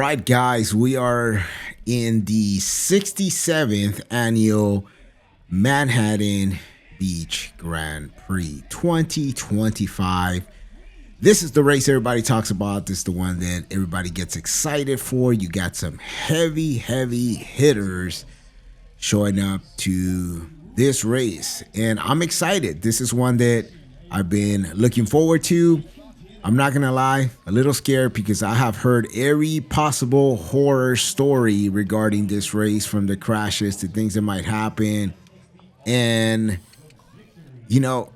right, guys, we are in the 67th annual Manhattan Beach Grand Prix 2025. This is the race everybody talks about. This is the one that everybody gets excited for. You got some heavy hitters showing up to this race, and I'm excited. This is one that I've been looking forward to. I'm not gonna lie, a little scared because I have heard every possible horror story regarding this race, from the crashes to things that might happen, and you know,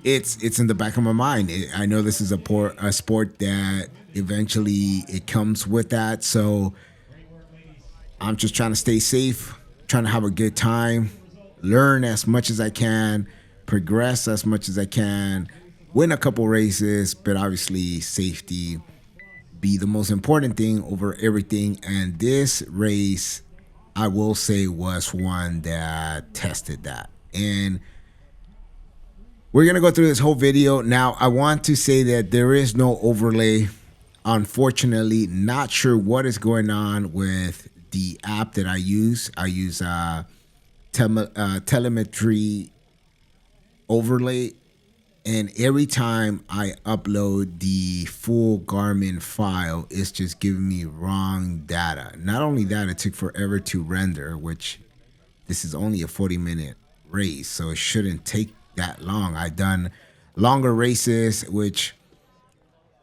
it's in the back of my mind. I know this is a sport that eventually it comes with that, so I'm just trying to stay safe, trying to have a good time, learn as much as I can, progress as much as I can, win a couple races, but obviously safety be the most important thing over everything. And this race, I will say, was one that tested that. And we're going to go through this whole video. Now, I want to say that there is no overlay. Unfortunately, not sure what is going on with the app that I use. I use telemetry overlay, and every time I upload the full Garmin file, it's just giving me wrong data. Not only that, it took forever to render, which this is only a 40-minute race, so it shouldn't take that long. I've done longer races, which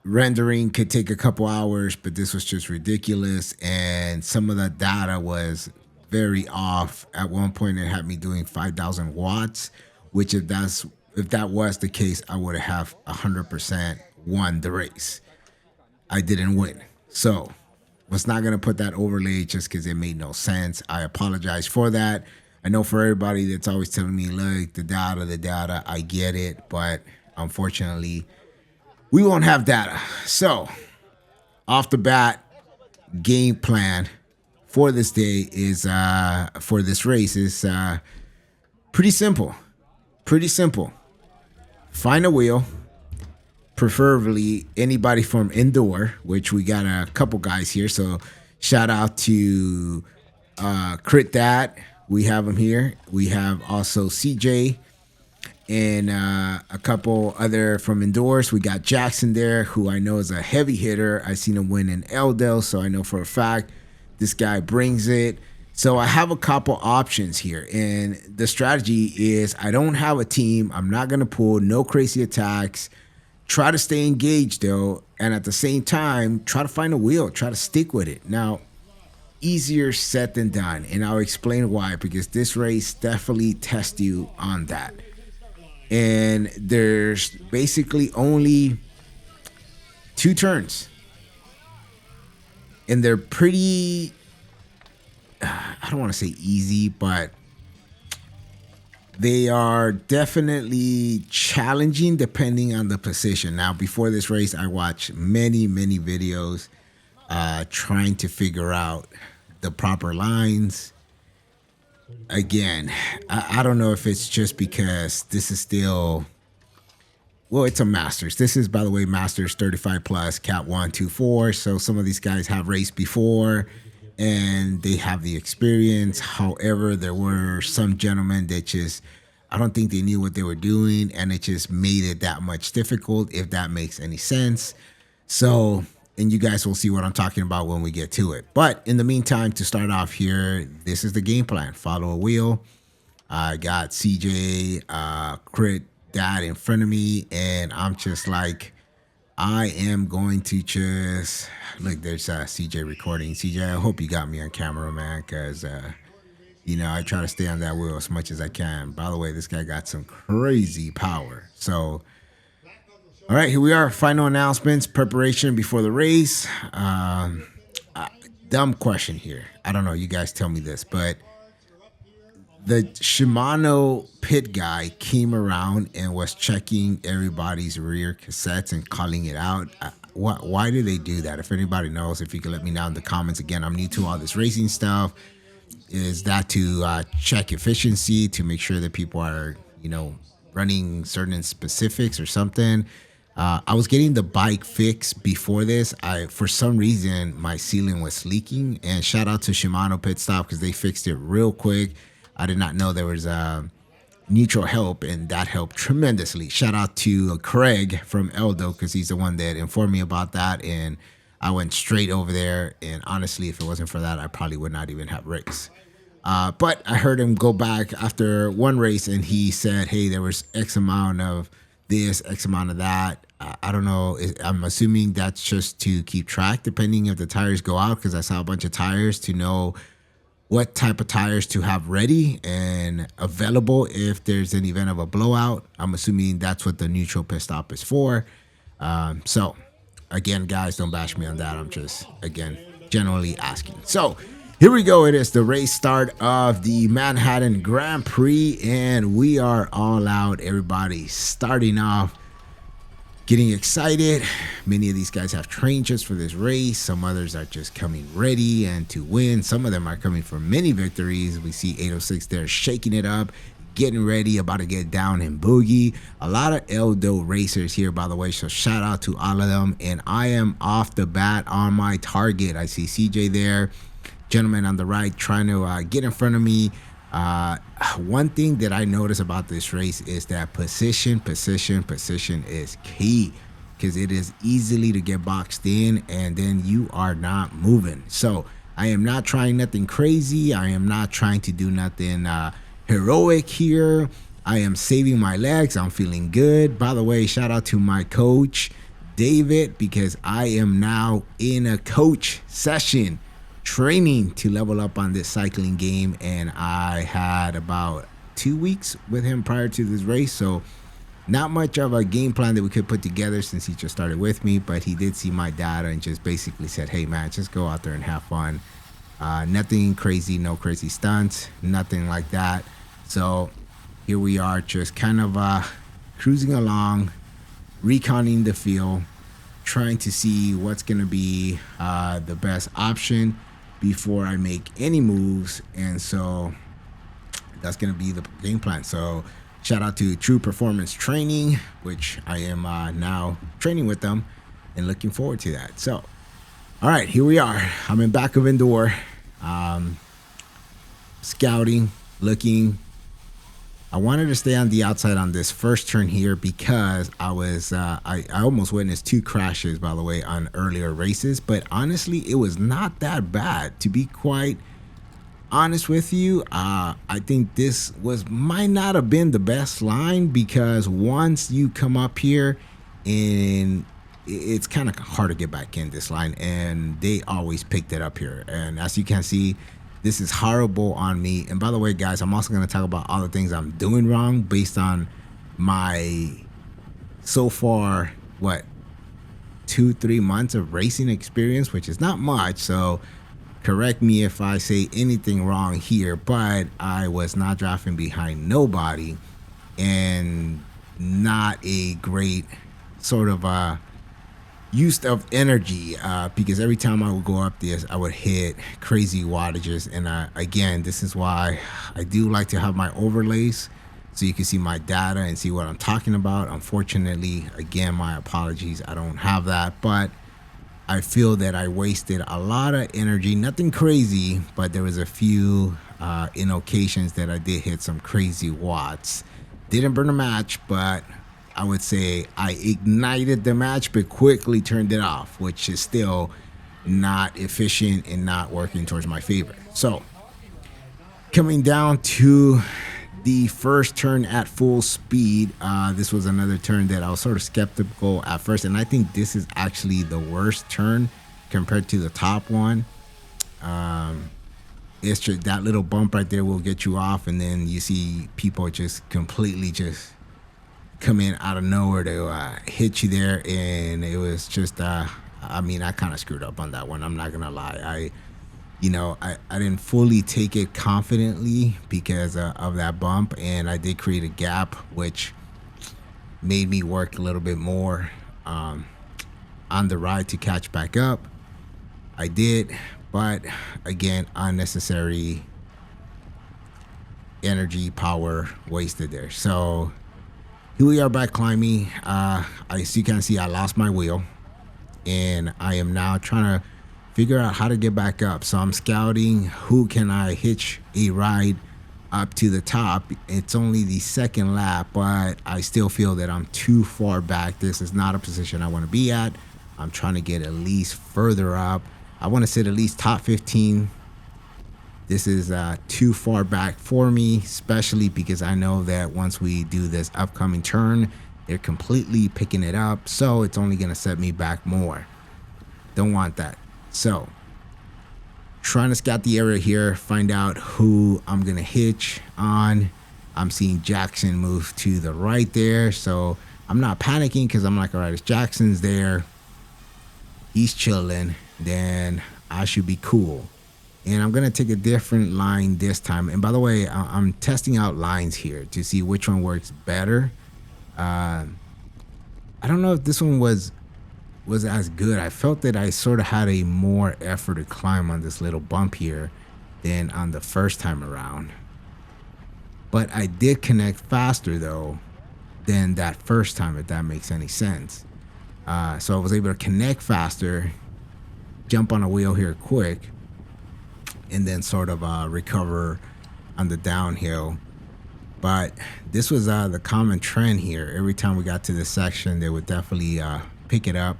rendering could take a couple hours, but this was just ridiculous. And some of the data was very off. At one point, it had me doing 5,000 watts, which if that was the case, I would have 100% won the race. I didn't win. So was not going to put that overlay just because it made no sense. I apologize for that. I know for everybody that's always telling me, look, the data, I get it. But unfortunately, we won't have data. So off the bat, game plan for this day is, for this race is pretty simple. Find a wheel, preferably anybody from indoor, which we got a couple guys here. So shout out to Crit Dad. We have him here. We have also CJ and a couple other from indoors. We got Jackson there, who I know is a heavy hitter. I seen him win in Eldel, so I know for a fact this guy brings it. So I have a couple options here, and the strategy is I don't have a team. I'm not going to pull no crazy attacks. Try to stay engaged, though, and at the same time, try to find a wheel. Try to stick with it. Now, easier said than done, and I'll explain why, because this race definitely tests you on that. And there's basically only 2 turns, and they're pretty... I don't want to say easy, but they are definitely challenging depending on the position. Now, before this race, I watched many videos trying to figure out the proper lines. Again, I don't know if it's just because this is still... Well, it's a Masters. This is, by the way, Masters 35 plus, Cat 1, 2, 4. So some of these guys have raced before, and they have the experience. However, there were some gentlemen that just, I don't think they knew what they were doing, and it just made it that much difficult, if that makes any sense. So, and you guys will see what I'm talking about when we get to it. But in the meantime, to start off here, this is the game plan. Follow a wheel. I got CJ, Crit Dad in front of me, and I'm just like, I am going to just... Look, there's CJ recording. CJ, I hope you got me on camera, man, because, I try to stay on that wheel as much as I can. By the way, this guy got some crazy power. So, all right, here we are. Final announcements, preparation before the race. Dumb question here. I don't know. You guys tell me this, but the Shimano pit guy came around and was checking everybody's rear cassettes and calling it out. Why do they do that? If anybody knows, if you could let me know in the comments. Again, I'm new to all this racing stuff. Is that to check efficiency, to make sure that people are, running certain specifics or something? I was getting the bike fixed before this. For some reason, my sealing was leaking. And shout out to Shimano Pit Stop because they fixed it real quick. I did not know there was neutral help, and that helped tremendously. Shout out to Craig from Eldo because he's the one that informed me about that. And I went straight over there. And honestly, if it wasn't for that, I probably would not even have raced. But I heard him go back after one race and he said, hey, there was X amount of this, X amount of that. I don't know. I'm assuming that's just to keep track depending if the tires go out, because I saw a bunch of tires to know what type of tires to have ready and available if there's an event of a blowout. I'm assuming that's what the neutral pit stop is for. So, again, guys, don't bash me on that. I'm just, again, generally asking. So, here we go. It is the race start of the Manhattan Grand Prix, and we are all out. Everybody starting off, getting excited. Many of these guys have trained just for this race. Some others are just coming ready and to win. Some of them are coming for many victories. We see 806 there shaking it up, getting ready, about to get down and boogie. A lot of Eldo racers here, by the way, so shout out to all of them. And I am off the bat on my target. I see CJ there. Gentleman on the right trying to get in front of me. One thing that I notice about this race is that position is key, because it is easily to get boxed in and then you are not moving. So I am not trying nothing crazy. I am not trying to do nothing heroic here. I am saving my legs. I'm feeling good. By the way, shout out to my coach, David, because I am now in a coach session training to level up on this cycling game, and I had about 2 weeks with him prior to this race, so not much of a game plan that we could put together since he just started with me, but he did see my data and just basically said, hey man, just go out there and have fun. Nothing crazy, no crazy stunts, nothing like that. So here we are, just kind of cruising along, reconning the field, trying to see what's going to be the best option before I make any moves. And so that's going to be the game plan. So shout out to True Performance Training, which I am now training with them and looking forward to that. So, all right, here we are. I'm in back of indoor, scouting, looking. I wanted to stay on the outside on this first turn here because I was I almost witnessed 2 crashes, by the way, on earlier races, but honestly it was not that bad, to be quite honest with you. I think this might not have been the best line, because once you come up here, and it's kind of hard to get back in this line, and they always picked it up here, and as you can see, this is horrible on me. And by the way, guys, I'm also going to talk about all the things I'm doing wrong based on my so far, 2-3 months of racing experience, which is not much. So correct me if I say anything wrong here, but I was not driving behind nobody, and not a great sort of use of energy, because every time I would go up this, I would hit crazy wattages. And again, this is why I do like to have my overlays so you can see my data and see what I'm talking about. Unfortunately, again, my apologies, I don't have that, but I feel that I wasted a lot of energy. Nothing crazy, but there was a few in occasions that I did hit some crazy watts. Didn't burn a match, but I would say I ignited the match but quickly turned it off, which is still not efficient and not working towards my favor. So coming down to the first turn at full speed, this was another turn that I was sort of skeptical at first, and I think this is actually the worst turn compared to the top one. It's just that little bump right there will get you off, and then you see people just completely just come in out of nowhere to hit you there, and it was just I kind of screwed up on that one. I'm not gonna lie. I didn't fully take it confidently because of that bump, and I did create a gap, which made me work a little bit more on the ride to catch back up. I did, but again, unnecessary energy, power wasted there. So Here we are back climbing. As you can see, I lost my wheel, and I am now trying to figure out how to get back up. So I'm scouting who can I hitch a ride up to the top. It's only the second lap, but I still feel that I'm too far back. This is not a position I want to be at. I'm trying to get at least further up. I want to sit at least top 15. This is too far back for me, especially because I know that once we do this upcoming turn, they're completely picking it up. So it's only going to set me back more. Don't want that. So trying to scout the area here, find out who I'm going to hitch on. I'm seeing Jackson move to the right there. So I'm not panicking because I'm like, all right, if Jackson's there, he's chilling, then I should be cool. And I'm going to take a different line this time. And by the way, I'm testing out lines here to see which one works better. I don't know if this one was as good. I felt that I sort of had a more effort to climb on this little bump here than on the first time around. But I did connect faster, though, than that first time, if that makes any sense. So I was able to connect faster, jump on a wheel here quick, and then sort of recover on the downhill. But this was the common trend here. Every time we got to this section, they would definitely pick it up.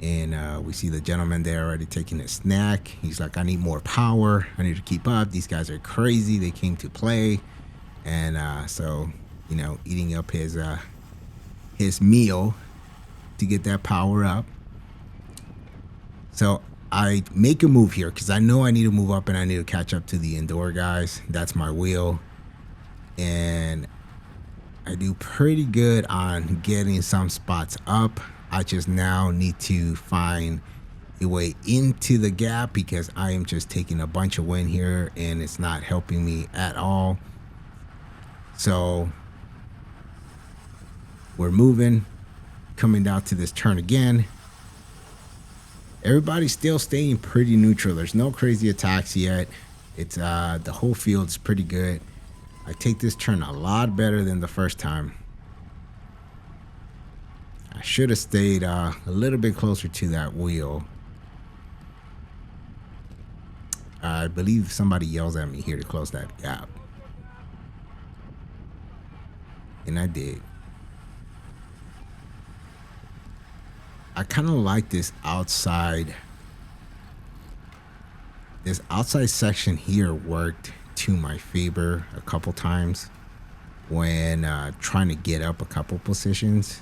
And we see the gentleman there already taking a snack. He's like, I need more power. I need to keep up. These guys are crazy. They came to play. And so, you know, eating up his meal to get that power up. So I make a move here because I know I need to move up and I need to catch up to the indoor guys. That's my wheel. And I do pretty good on getting some spots up. I just now need to find a way into the gap because I am just taking a bunch of wind here and it's not helping me at all. So we're moving, coming down to this turn again. Everybody's still staying pretty neutral. There's no crazy attacks yet. It's the whole field is pretty good. I take this turn a lot better than the first time. I should have stayed a little bit closer to that wheel. I believe somebody yells at me here to close that gap. And I did. I kind of like this outside. This outside section here worked to my favor a couple times when trying to get up a couple positions.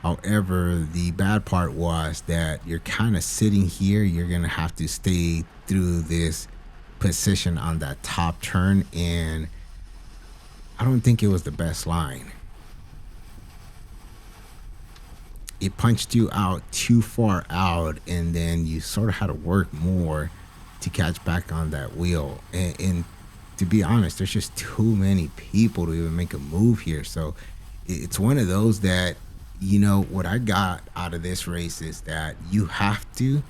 However, the bad part was that you're kind of sitting here. You're going to have to stay through this position on that top turn. And I don't think it was the best line. It punched you out too far out. And then you sort of had to work more to catch back on that wheel. And to be honest, there's just too many people to even make a move here. So it's one of those that, you know, what I got out of this race is that you have to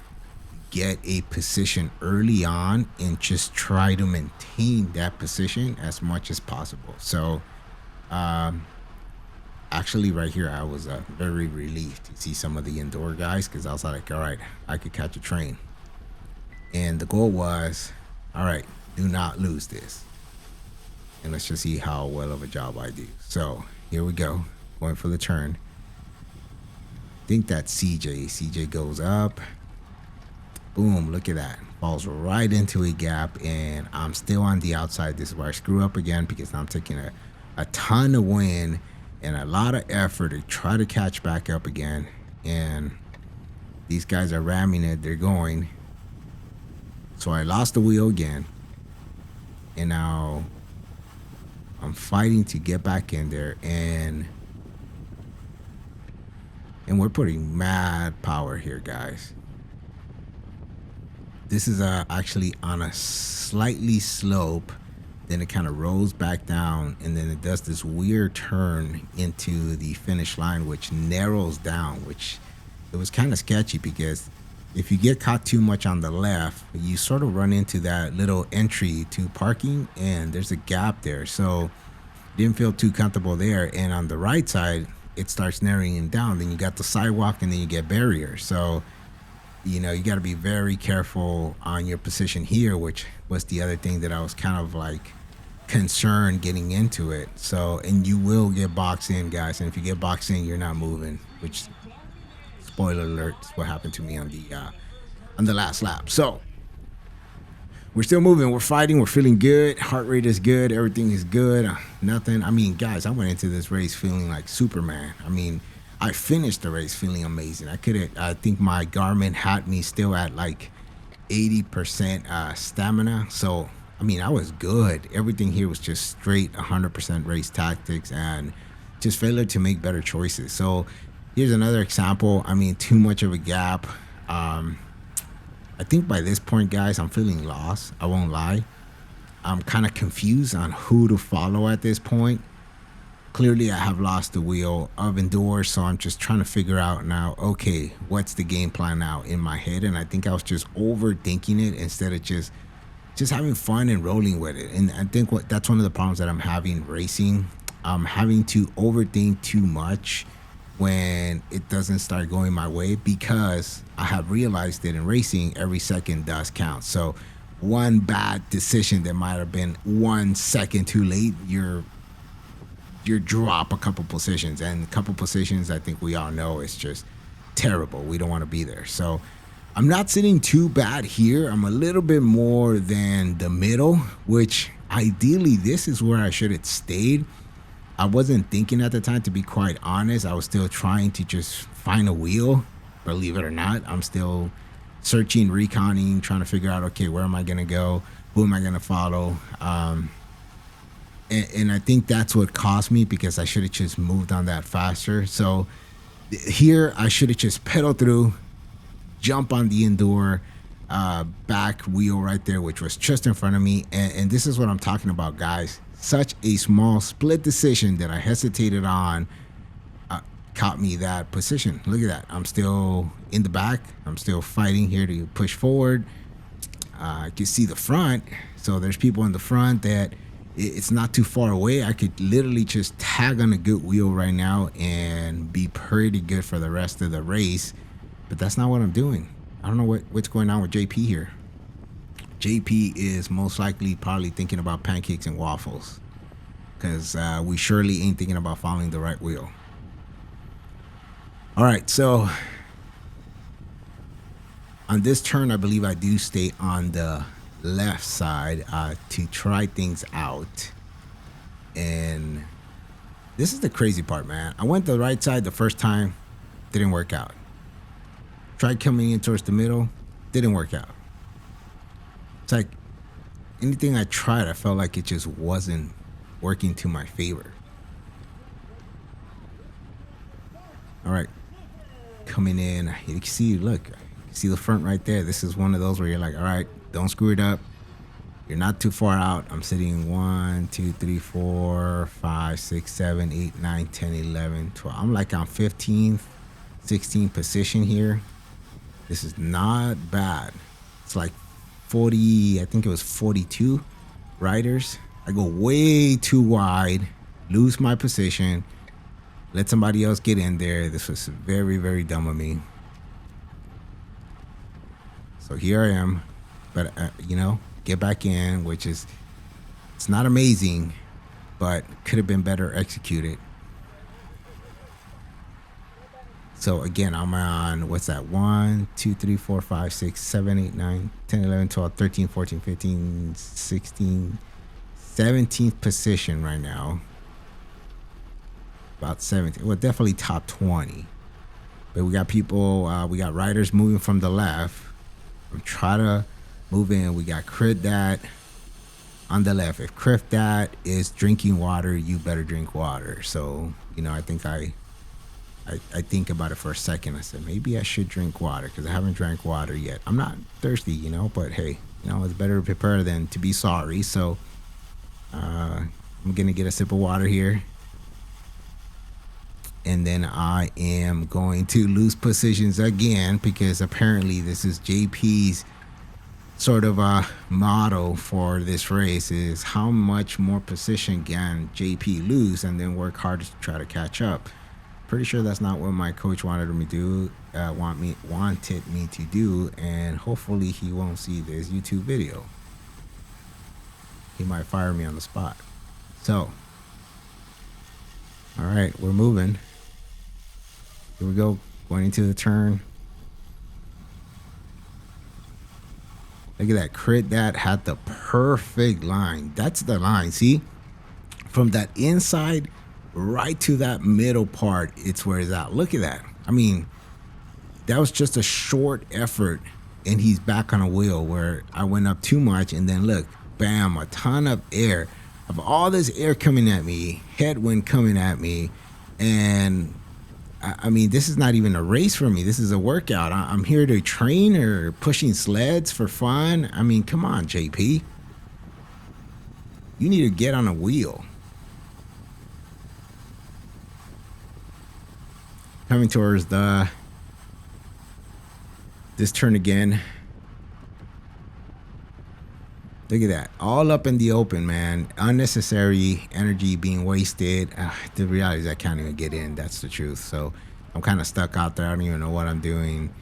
get a position early on and just try to maintain that position as much as possible. So actually right here, I was very relieved to see some of the indoor guys because I was like, all right, I could catch a train. And the goal was, all right, do not lose this. And let's just see how well of a job I do. So here we go, going for the turn. I think that's CJ. CJ goes up. Boom, look at that. Falls right into a gap, and I'm still on the outside. This is where I screw up again because I'm taking a ton of wind and a lot of effort to try to catch back up again. And these guys are ramming it. They're going. So I lost the wheel again. And now I'm fighting to get back in there, and we're putting mad power here, guys. This is actually on a slightly slope, then it kind of rolls back down, and then it does this weird turn into the finish line, which narrows down, which it was kind of sketchy because if you get caught too much on the left, you sort of run into that little entry to parking, and there's a gap there. So Didn't feel too comfortable there. And on the right side, it starts narrowing down. Then you got the sidewalk, and then you get barriers. So you got to be very careful on your position here, which was the other thing that I was kind of like concerned getting into it. So, and you will get boxed in, guys. And if you get boxed in, you're not moving, which, spoiler alert, is what happened to me on the last lap. So we're still moving. We're fighting. We're feeling good. Heart rate is good. Everything is good. Nothing. I mean, guys, I went into this race feeling like Superman. I mean, I finished the race feeling amazing. I think my Garmin had me still at like 80% stamina. So, I mean, I was good. Everything here was just straight 100% race tactics and just failure to make better choices. So, here's another example. I mean, too much of a gap. I think by this point, guys, I'm feeling lost. I won't lie. I'm kind of confused on who to follow at this point. Clearly, I have lost the wheel of indoors, so I'm just trying to figure out now, okay, what's the game plan now in my head? And I think I was just overthinking it instead of just having fun and rolling with it. And I think that's one of the problems that I'm having racing. I'm having to overthink too much when it doesn't start going my way, because I have realized that in racing, every second does count. So one bad decision that might have been 1 second too late, you're drop a couple positions, and a couple positions, I think we all know, is just terrible. We don't want to be there. So I'm not sitting too bad here. I'm a little bit more than the middle, which ideally this is where I should have stayed. I wasn't thinking at the time, to be quite honest. I was still trying to just find a wheel. Believe it or not, I'm still searching, reconning, trying to figure out, okay, where am I going to go? Who am I going to follow? And I think that's what cost me, because I should have just moved on that faster. So here I should have just pedaled through, jump on the indoor back wheel right there, which was just in front of me. And this is what I'm talking about, guys. Such a small split decision that I hesitated on caught me that position. Look at that. I'm still in the back. I'm still fighting here to push forward. I can see the front. So there's people in the front that it's not too far away. I could literally just tag on a good wheel right now and be pretty good for the rest of the race. But that's not what I'm doing. I don't know what's going on with JP here. JP is most likely probably thinking about pancakes and waffles, because we surely ain't thinking about following the right wheel. All right, so on this turn, I believe I do stay on the left side to try things out. And this is the crazy part, man. I went the right side the first time, didn't work out. Tried coming in towards the middle, didn't work out. It's like anything I tried, I felt like it just wasn't working to my favor. All right, coming in, you can see, look, you can see the front right there. This is one of those where you're like, all right, don't screw it up. You're not too far out. I'm sitting 1, 2, 3, 4, 5, 6, 7, 8, 9, 10, 11, 12. I'm like on 15th, 16th position here. This is not bad. It's like 40, I think it was 42 riders. I go way too wide, lose my position, let somebody else get in there. This was very, very dumb of me. So here I am, but get back in, which is, it's not amazing, but could have been better executed. So again, I'm on, what's that? 1, 2, 3, 4, 5, 6, 7, 8, 9, 10, 11, 12, 13, 14, 15, 16, 17th position right now. About 17. Well, definitely top 20. But we got people, we got riders moving from the left. I'm trying to move in. We got Crit that on the left. If Crit that is drinking water, you better drink water. So, I think I think about it for a second. I said, maybe I should drink water, because I haven't drank water yet. I'm not thirsty, but hey, it's better to prepare than to be sorry. So I'm going to get a sip of water here. And then I am going to lose positions again, because apparently this is JP's sort of a motto for this race is how much more position can JP lose and then work hard to try to catch up. Pretty sure that's not what my coach wanted me to do. Wanted me to do, and hopefully he won't see this YouTube video. He might fire me on the spot. So, all right, we're moving. Here we go, going into the turn. Look at that crit. That had the perfect line. That's the line. See, from that inside right to that middle part, it's where it's at. Look at that. I mean, that was just a short effort, and he's back on a wheel where I went up too much, and then look, bam, a ton of air. Of all this air coming at me, headwind coming at me, and I mean, this is not even a race for me. This is a workout. I'm here to train or pushing sleds for fun. I mean, come on, JP. You need to get on a wheel. Coming towards this turn again. Look at that. All up in the open, man. Unnecessary energy being wasted. The reality is I can't even get in. That's the truth. So I'm kind of stuck out there. I don't even know what I'm doing.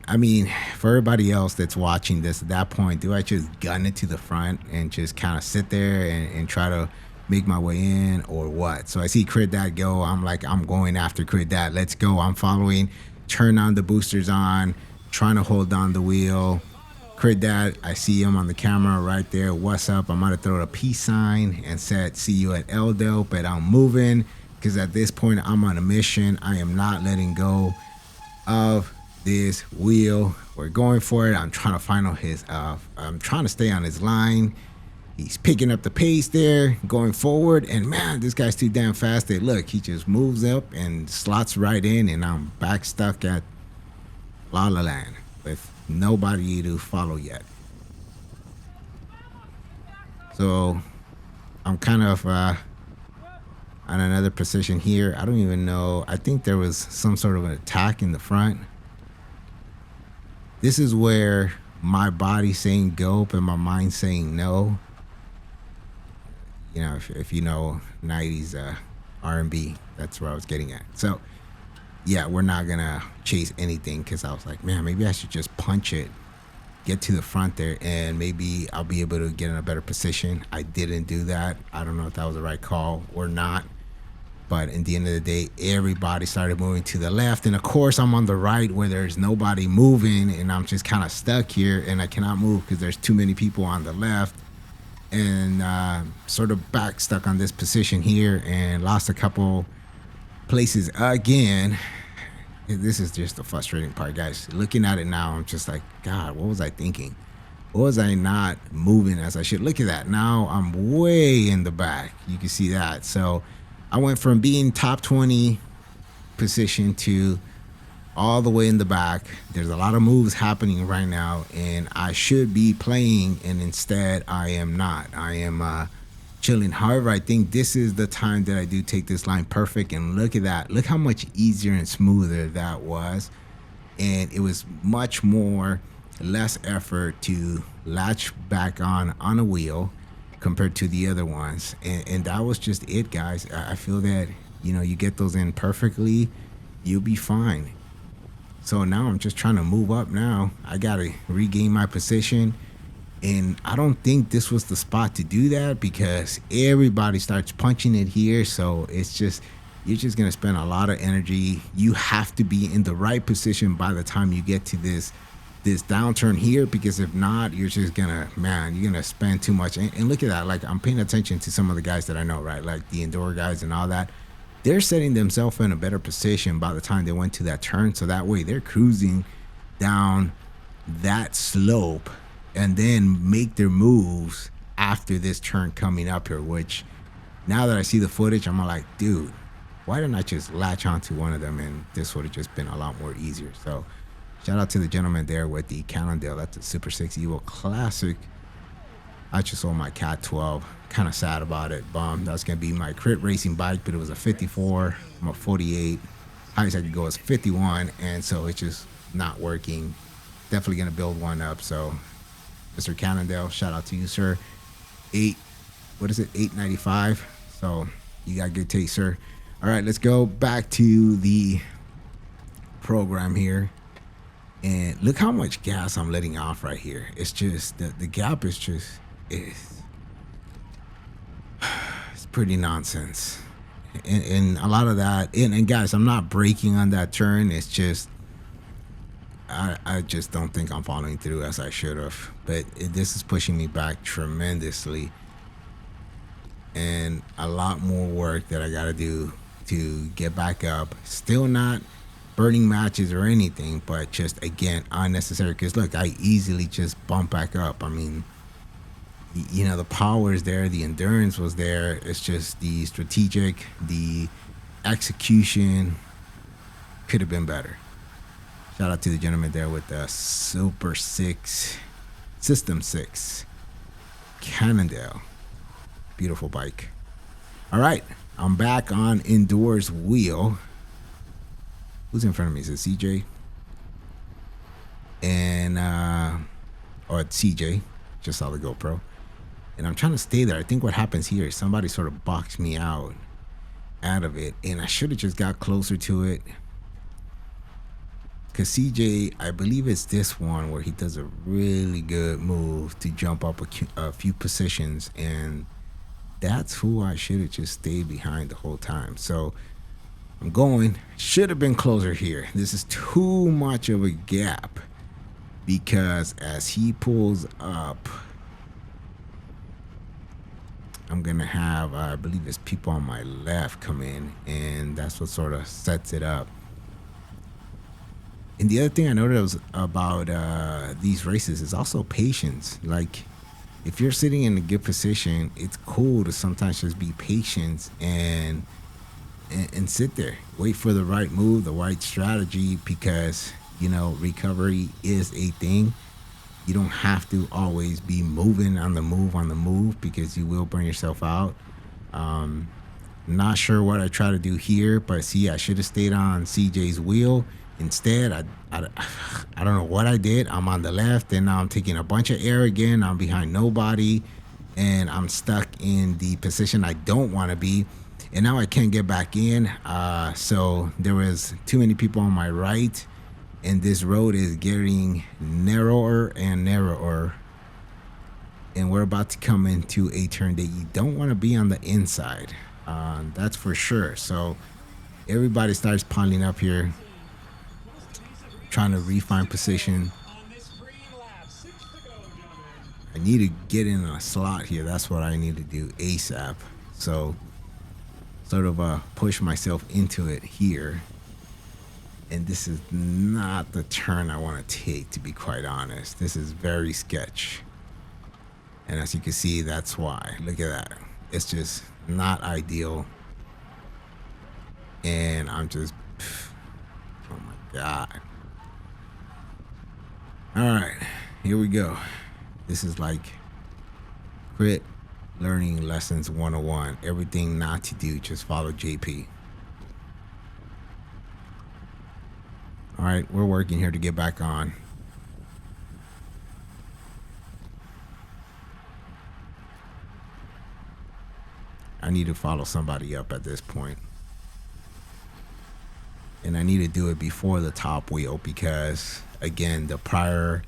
I mean, for everybody else that's watching this at that point, do I just gun it to the front and just kind of sit there and try to make my way in, or what? So I see Crit Dad go. I'm like, I'm going after Crit Dad. Let's go. I'm following. Turn on the boosters on. Trying to hold down the wheel. Crit Dad, I see him on the camera right there. What's up? I'm gonna throw a peace sign and said, see you at Eldo, but I'm moving because at this point I'm on a mission. I am not letting go of this wheel. We're going for it. I'm trying to find out his, I'm trying to stay on his line. He's picking up the pace there, going forward, and man, this guy's too damn fast. That look, he just moves up and slots right in, and I'm back stuck at La La Land with nobody to follow yet. So I'm kind of on another position here. I don't even know. I think there was some sort of an attack in the front. This is where my body's saying go, but my mind's saying no. You know, if you know 90s R&B, that's where I was getting at. So yeah, we're not gonna chase anything because I was like, man, maybe I should just punch it, get to the front there, and maybe I'll be able to get in a better position. I didn't do that. I don't know if that was the right call or not. But in the end of the day, everybody started moving to the left. And of course, I'm on the right where there's nobody moving, and I'm just kind of stuck here, and I cannot move because there's too many people on the left. And sort of back stuck on this position here and lost a couple places again. This is just the frustrating part, guys. Looking at it now, I'm just like, God, what was I thinking? What was I not moving as I should? Look at that. Now I'm way in the back. You can see that. So I went from being top 20 position to all the way in the back. There's a lot of moves happening right now, and I should be playing, and instead I am not. I am chilling. However, I think this is the time that I do take this line perfect, and look at that. Look how much easier and smoother that was, and it was much more less effort to latch back on a wheel compared to the other ones, and that was just it, guys. I feel that, you know, you get those in perfectly, you'll be fine. So now I'm just trying to move up now. I got to regain my position. And I don't think this was the spot to do that because everybody starts punching it here. So it's just, you're just going to spend a lot of energy. You have to be in the right position by the time you get to this downturn here, because if not, you're just going to, man, you're going to spend too much. And look at that. Like, I'm paying attention to some of the guys that I know, right? Like the Enduro guys and all that. They're setting themselves in a better position by the time they went to that turn. So that way they're cruising down that slope and then make their moves after this turn coming up here, which now that I see the footage, I'm like, dude, why didn't I just latch onto one of them, and this would have just been a lot more easier. So shout out to the gentleman there with the Cannondale. That's a Super 6 Evo Classic. I just sold my Cat 12. Kind of sad about it. Bummed. That's going to be my crit racing bike, but it was a 54. I'm a 48. Highest I could go is 51, and so it's just not working. Definitely going to build one up. So Mr. Cannondale, shout out to you, sir. What is it? 8.95. So you got good taste, sir. All right, let's go back to the program here. And look how much gas I'm letting off right here. It's just the gap is just it's pretty nonsense. And a lot of that, and guys, I'm not braking on that turn. It's just I just don't think I'm following through as I should have. But this is pushing me back tremendously, and a lot more work that I got to do to get back up. Still not burning matches or anything, but just again unnecessary. Because look, I easily just bump back up. I mean, you know, the power is there, the endurance was there. It's just the strategic, the execution could have been better. Shout out to the gentleman there with the Super 6, System 6, Cannondale. Beautiful bike. All right, I'm back on indoors wheel. Who's in front of me? Is it CJ? And, or CJ, just saw the GoPro. And I'm trying to stay there. I think what happens here is somebody sort of boxed me out of it. And I should have just got closer to it. Because CJ, I believe it's this one where he does a really good move to jump up a few positions. And that's who I should have just stayed behind the whole time. So I'm going. Should have been closer here. This is too much of a gap. Because as he pulls up, I'm going to have, I believe it's people on my left come in. And that's what sort of sets it up. And the other thing I noticed about these races is also patience. Like, if you're sitting in a good position, it's cool to sometimes just be patient and sit there. Wait for the right move, the right strategy, because, you know, recovery is a thing. You don't have to always be moving on the move because you will burn yourself out. Not sure what I try to do here, but see, I should have stayed on CJ's wheel. Instead, I don't know what I did. I'm on the left, and now I'm taking a bunch of air again. I'm behind nobody, and I'm stuck in the position I don't want to be. And now I can't get back in. So there was too many people on my right, and this road is getting narrower and narrower. And we're about to come into a turn that you don't want to be on the inside. That's for sure. So everybody starts piling up here, trying to refine position. I need to get in a slot here. That's what I need to do ASAP. So sort of push myself into it here. And this is not the turn I want to take, to be quite honest. This is very sketch. And as you can see, that's why. Look at that. It's just not ideal. And I'm just, oh my God. All right, here we go. This is like crit learning lessons 101. Everything not to do, just follow JP. All right, we're working here to get back on. I need to follow somebody up at this point. And I need to do it before the top wheel because, again, the prior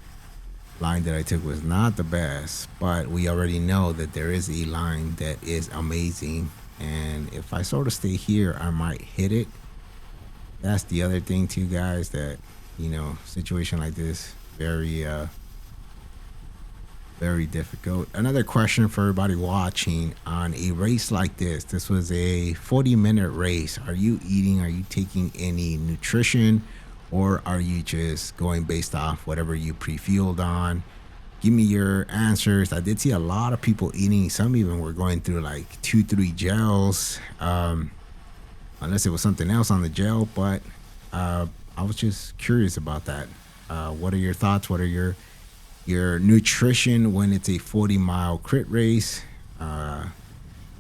line that I took was not the best, but we already know that there is a line that is amazing. And if I sort of stay here, I might hit it. That's the other thing too, guys, that, you know, situation like this, very difficult. Another question for everybody watching on a race like this. This was a 40-minute race. Are you eating? Are you taking any nutrition? Or are you just going based off whatever you pre-fueled on? Give me your answers. I did see a lot of people eating. Some even were going through like 2-3 gels. Unless it was something else on the gel. But I was just curious about that. What are your thoughts? What are your nutrition when it's a 40-mile crit race? I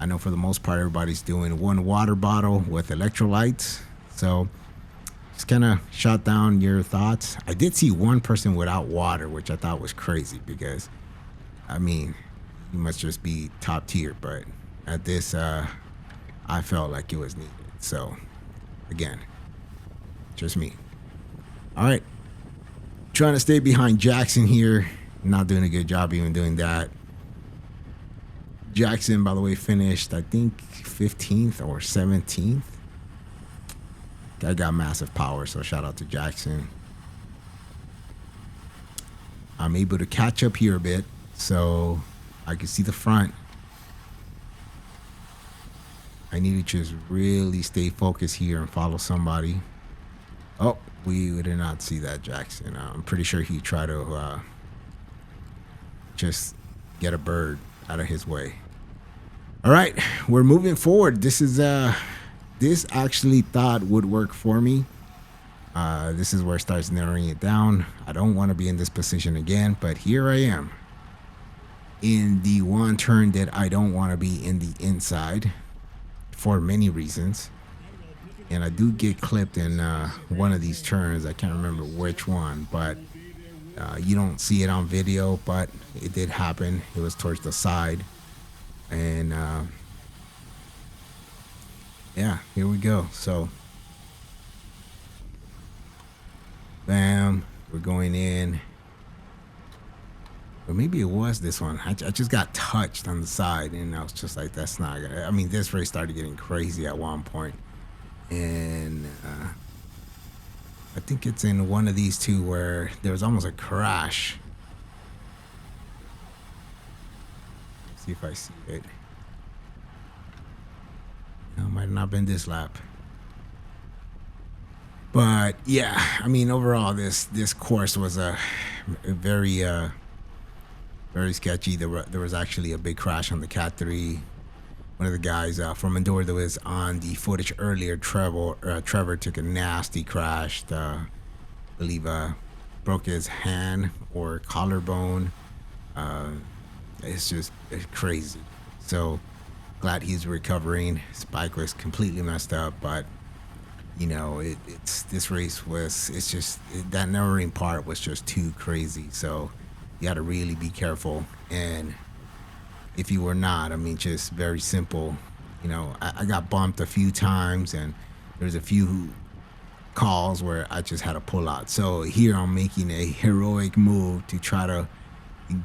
know for the most part, everybody's doing one water bottle with electrolytes. So just kind of shot down your thoughts. I did see one person without water, which I thought was crazy because I mean, you must just be top tier. But at this, I felt like it was needed. So, again, just me. All right. Trying to stay behind Jackson here. Not doing a good job even doing that. Jackson, by the way, finished, I think, 15th or 17th. Guy got massive power, so shout out to Jackson. I'm able to catch up here a bit, so I can see the front. I need to just really stay focused here and follow somebody. Oh, we did not see that, Jackson. I'm pretty sure he tried to just get a bird out of his way. All right, we're moving forward. This actually thought would work for me. This is where it starts narrowing it down. I don't want to be in this position again, but here I am in the one turn that I don't want to be in the inside for many reasons. And I do get clipped in one of these turns. I can't remember which one, but you don't see it on video, but it did happen. It was towards the side. And yeah, here we go. So, bam, we're going in. Or maybe it was this one. I just got touched on the side, and I was just like, that's not gonna. I mean, this race started getting crazy at one point. And I think it's in one of these two where there was almost a crash. Let's see if I see it. No, it might have not been this lap. But yeah, I mean, overall, this course was a very very sketchy. There was actually a big crash on the Cat 3. One of the guys from Endure that was on the footage earlier, Trevor took a nasty crash. I believe broke his hand or collarbone. It's just crazy. So glad he's recovering. His bike was completely messed up, but you know, this race was, that narrowing part was just too crazy. So you got to really be careful. And if you were not, I mean, just very simple. You know, I got bumped a few times, and there's a few calls where I just had to pull out. So here I'm making a heroic move to try to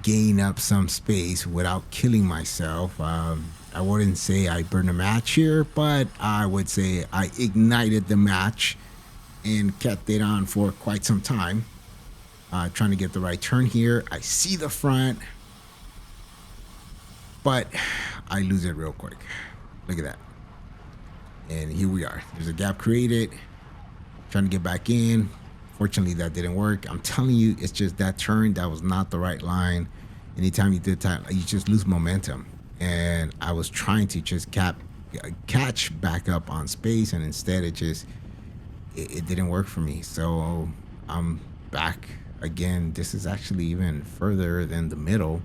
gain up some space without killing myself. I wouldn't say I burned a match here, but I would say I ignited the match and kept it on for quite some time. Trying to get the right turn here. I see the front, but I lose it real quick. Look at that. And here we are. There's a gap created. Trying to get back in. Fortunately, that didn't work. I'm telling you, it's just that turn, that was not the right line. Anytime you do that, you just lose momentum. And I was trying to just catch back up on space, and instead it didn't work for me. So I'm back again. This is actually even further than the middle.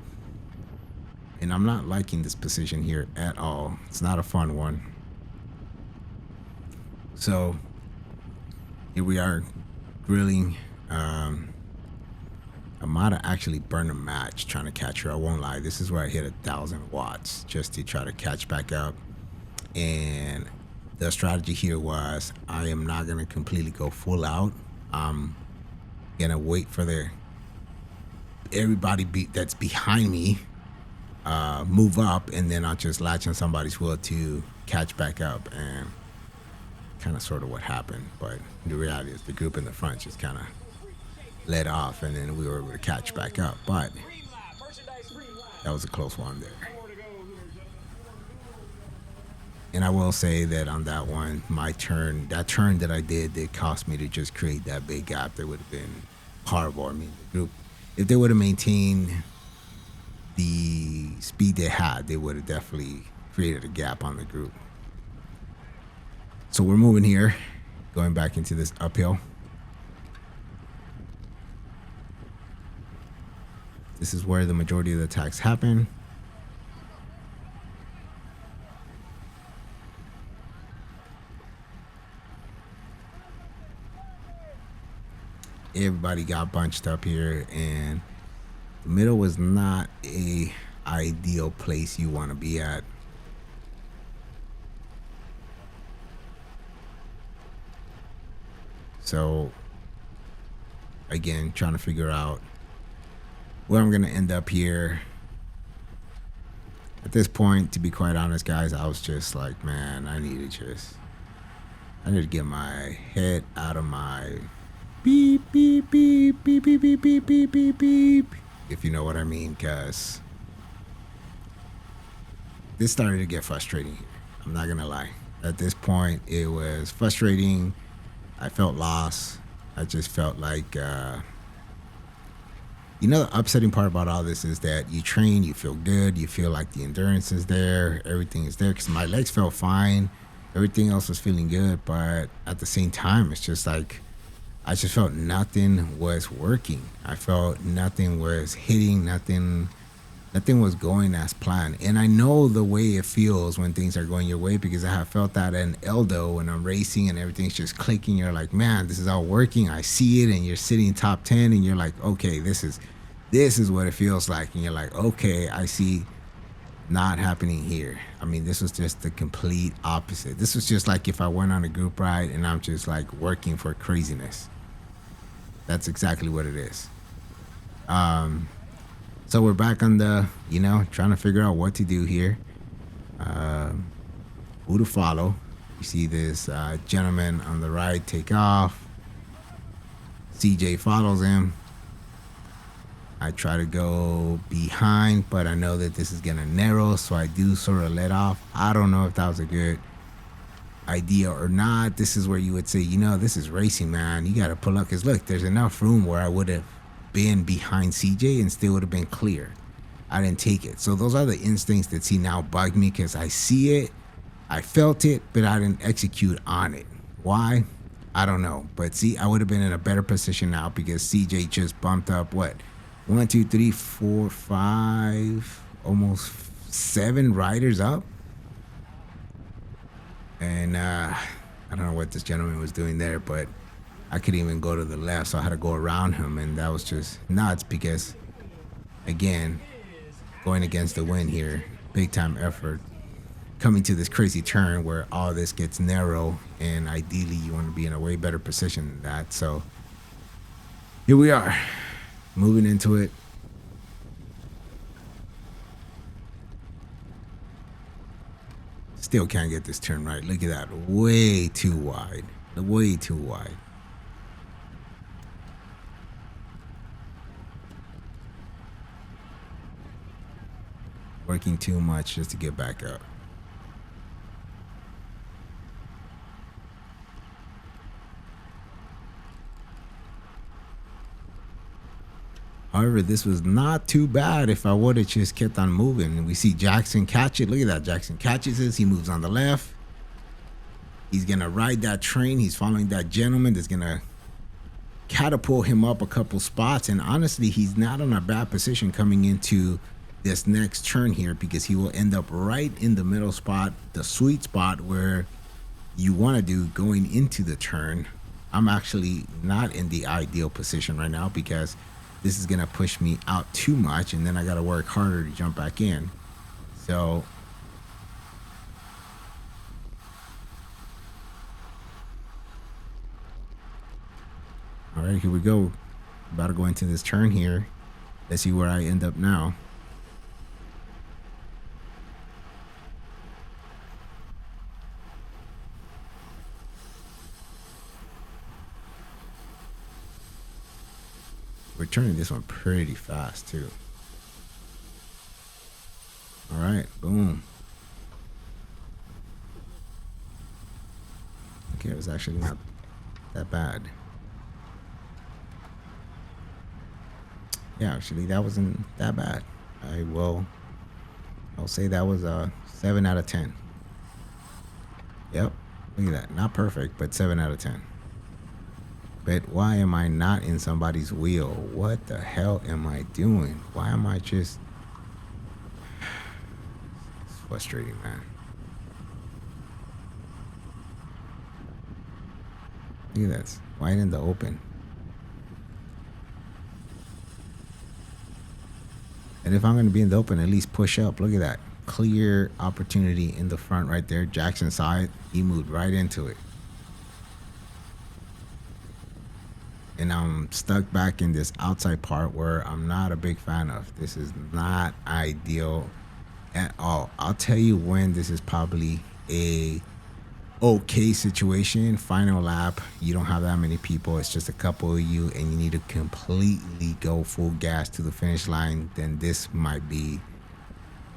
And I'm not liking this position here at all. It's not a fun one. So here we are grilling. I might have actually burned a match trying to catch her. I won't lie. This is where I hit 1,000 watts just to try to catch back up. And the strategy here was I am not going to completely go full out. I'm going to wait for everybody that's behind me move up, and then I'll just latch on somebody's wheel to catch back up. And kind of sort of what happened. But the reality is the group in the front just kind of let off, and then we were able to catch back up. But that was a close one there. And I will say that on that one, that turn that I did cost me to just create that big gap. That would have been horrible. I mean, the group, if they would have maintained the speed they had, they would have definitely created a gap on the group. So we're moving here, going back into this uphill. This is where the majority of the attacks happen. Everybody got bunched up here, and The middle was not a ideal place you want to be at. So again, trying to figure out where I'm gonna end up here. At this point, to be quite honest, guys, I was just like, man, I need to get my head out of my beep beep beep beep beep beep beep beep beep beep, if you know what I mean, because this started to get frustrating here. I'm not gonna lie. At this point, it was frustrating. I felt lost. I just felt like, the upsetting part about all this is that you train, you feel good, you feel like the endurance is there, everything is there. Because my legs felt fine, everything else was feeling good, but at the same time, it's just like I just felt nothing was working. I felt nothing was hitting, nothing was going as planned. And I know the way it feels when things are going your way, because I have felt that in Eldo when I'm racing and everything's just clicking. You're like, man, this is all working. I see it, and you're sitting top 10, and you're like, okay, this is what it feels like. And you're like, okay, I see. Not happening here. I mean, this was just the complete opposite. This was just like if I went on a group ride and I'm just like working for craziness. That's exactly what it is. So we're back on the, trying to figure out what to do here. Who to follow. You see this gentleman on the right take off. CJ follows him. I try to go behind, but I know that this is going to narrow, so I do sort of let off. I don't know if that was a good idea or not. This is where you would say, this is racing, man. You got to pull up, because look, there's enough room where I would have been behind CJ and still would have been clear. I didn't take it. So those are the instincts that now bug me, because I see it, I felt it, but I didn't execute on it. Why? I don't know. But see, I would have been in a better position now, because CJ just bumped up, 1, 2, 3, 4, 5, almost 7 riders up. And I don't know what this gentleman was doing there, but I couldn't even go to the left, so I had to go around him, and that was just nuts, because, again, going against the wind here, big time effort, coming to this crazy turn where all this gets narrow, and ideally you want to be in a way better position than that. So here we are, moving into it. Still can't get this turn right. Look at that, way too wide, way too wide. Working too much just to get back up. However, this was not too bad if I would have just kept on moving. We see Jackson catch it. Look at that. Jackson catches this. He moves on the left. He's going to ride that train. He's following that gentleman that's going to catapult him up a couple spots. And honestly, he's not in a bad position coming into this next turn here, because he will end up right in the middle spot, the sweet spot where you want to do going into the turn. I'm actually not in the ideal position right now, because this is going to push me out too much, and then I got to work harder to jump back in. So all right, here we go. About to go into this turn here. Let's see where I end up now. We're turning this one pretty fast too. All right, boom. Okay, it was actually not that bad. Yeah, actually, that wasn't that bad. I'll say that was a 7 out of 10. Yep, look at that. Not perfect, but 7 out of 10. But why am I not in somebody's wheel? What the hell am I doing? Why am I just... It's frustrating, man. Look at that. Wide in the open. And if I'm going to be in the open, at least push up. Look at that. Clear opportunity in the front right there. Jackson side. He moved right into it. And I'm stuck back in this outside part where I'm not a big fan of. This is not ideal at all. I'll tell you when this is probably a okay situation. Final lap, you don't have that many people, it's just a couple of you, and you need to completely go full gas to the finish line, then this might be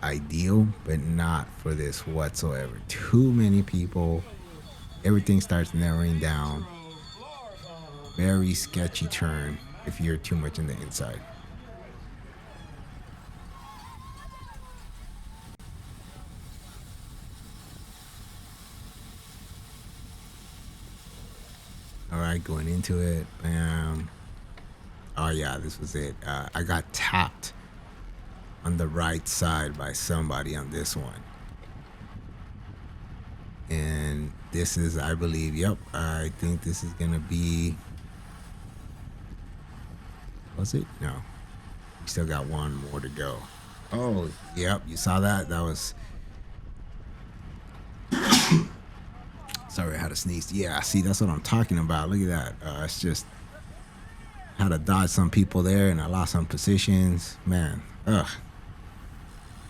ideal, but not for this whatsoever. Too many people, everything starts narrowing down. Very sketchy turn if you're too much in the inside. All right, going into it. Bam. Oh, yeah, this was it. I got tapped on the right side by somebody on this one. And this is, I believe, yep, I think this is going to be. Was it? No. We still got one more to go. Oh, yep, you saw that? That was. Sorry, I had to sneeze. Yeah, see, that's what I'm talking about. Look at that. It's just had to dodge some people there, and I lost some positions. Man,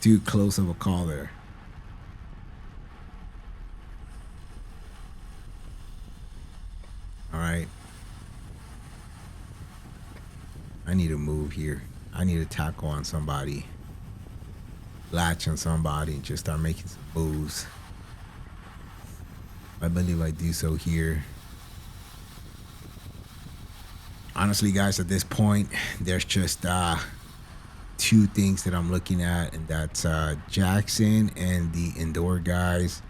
too close of a call there. All right. I need to move here. I need to tackle on somebody, latch on somebody, and just start making some moves. I believe I do so here. Honestly, guys, at this point, there's just two things that I'm looking at, and that's Jackson and the indoor guys.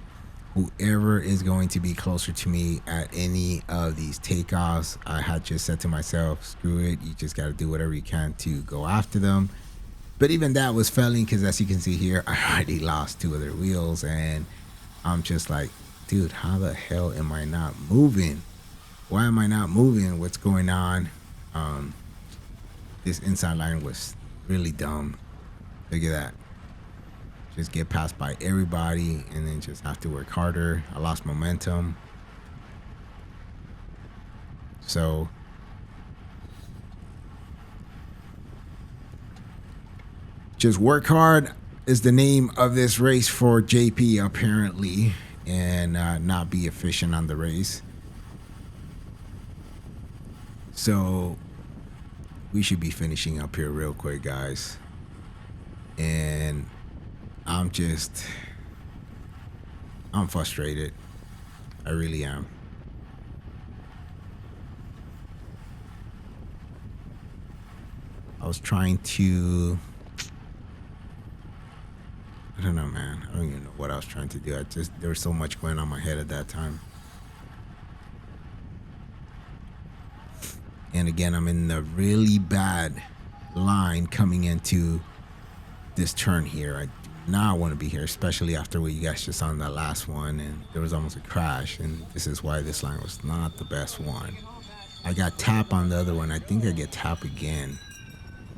Whoever is going to be closer to me at any of these takeoffs, I had just said to myself, screw it, you just got to do whatever you can to go after them. But even that was failing because, as you can see here, I already lost two of their wheels, and I'm just like, dude, how the hell am I not moving? Why am I not moving? What's going on? This inside line was really dumb. Look at that. Just get passed by everybody and then just have to work harder. I lost momentum. So just work hard is the name of this race for JP, apparently, and not be efficient on the race. So we should be finishing up here real quick, guys. And I'm frustrated. I really am. I was trying to, I don't know, man. I don't even know what I was trying to do. There was so much going on in my head at that time. And again, I'm in a really bad line coming into this turn here. I do not want to be here, especially after what you guys just saw on that last one, and there was almost a crash, and this is why this line was not the best one. I got tap on the other one. I think I get tap again.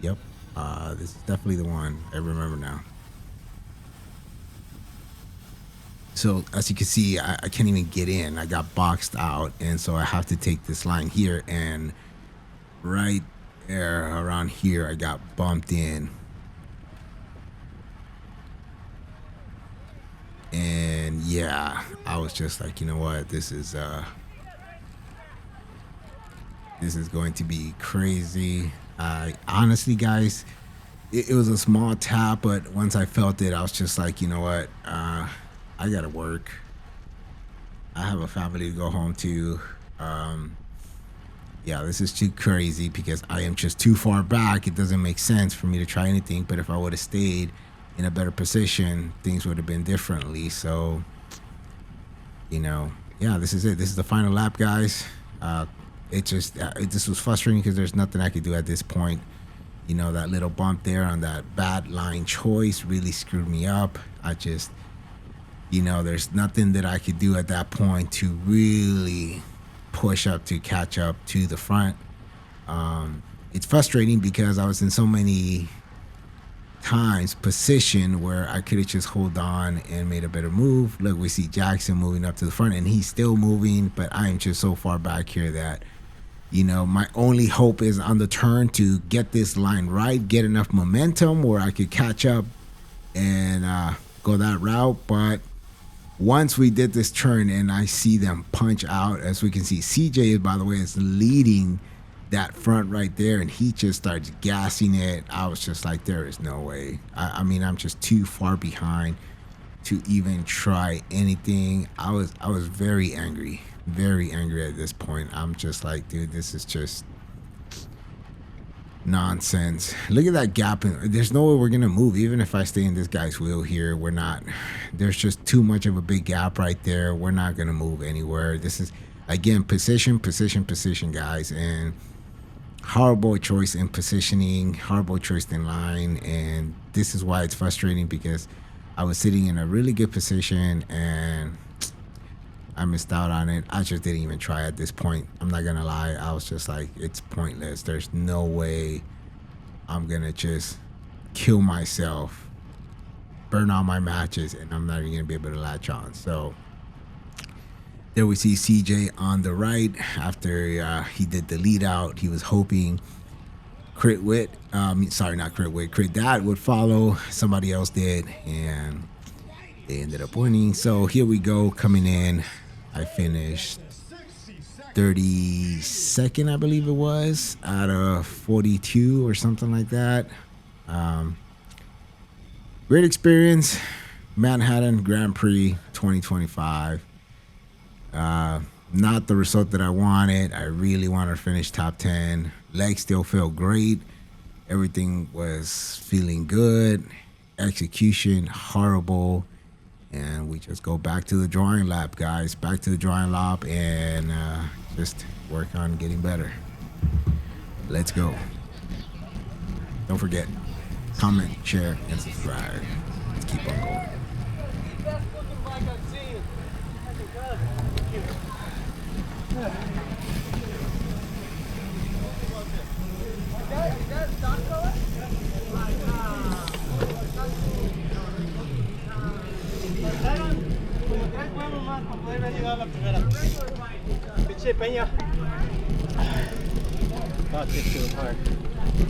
Yep. This is definitely the one. I remember now. So as you can see, I can't even get in. I got boxed out, and so I have to take this line here, and right there around here I got bumped in. And yeah, I was just like, you know what, this is going to be crazy. Honestly, guys, it was a small tap, but once I felt it, I was just like, you know what, I gotta work. I have a family to go home to. Yeah, this is too crazy because I am just too far back. It doesn't make sense for me to try anything, but if I would have stayed in a better position, things would have been differently. So, you know, yeah, this is it. This is the final lap, guys. This was frustrating because there's nothing I could do at this point. You know, that little bump there on that bad line choice really screwed me up. There's nothing that I could do at that point to really push up to catch up to the front. It's frustrating because I was in so many times position where I could have just hold on and made a better move. Look, we see Jackson moving up to the front, and he's still moving, but I am just so far back here that, you know, my only hope is on the turn to get this line right, get enough momentum where I could catch up and go that route. But once we did this turn and I see them punch out, as we can see, CJ, by the way, is leading that front right there, and he just starts gassing it. I was just like, there is no way. I mean, I'm just too far behind to even try anything. I was very angry at this point. I'm just like, dude, this is just nonsense. Look at that gap. There's no way we're gonna move. Even if I stay in this guy's wheel here, we're not. There's just too much of a big gap right there. We're not gonna move anywhere. This is, again, position, guys, and horrible choice in positioning, horrible choice in line. And this is why it's frustrating, because I was sitting in a really good position and I missed out on it. I just didn't even try at this point. I'm not gonna lie. I was just like, it's pointless. There's no way I'm gonna just kill myself, burn all my matches, and I'm not even gonna be able to latch on. So there we see CJ on the right after he did the lead out. He was hoping Crit Dad would follow. Somebody else did, and they ended up winning. So here we go, coming in. I finished 32nd, I believe it was, out of 42 or something like that. Great experience. Manhattan Grand Prix 2025. Not the result that I wanted. I really wanted to finish top 10. Legs still felt great. Everything was feeling good. Execution horrible. And we just go back to the drawing lab, guys. Back to the drawing lab and just work on getting better. Let's go. Don't forget, comment, share, and subscribe. Let's keep on going. Not too hard.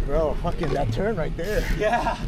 Bro, fucking that turn right there. Yeah.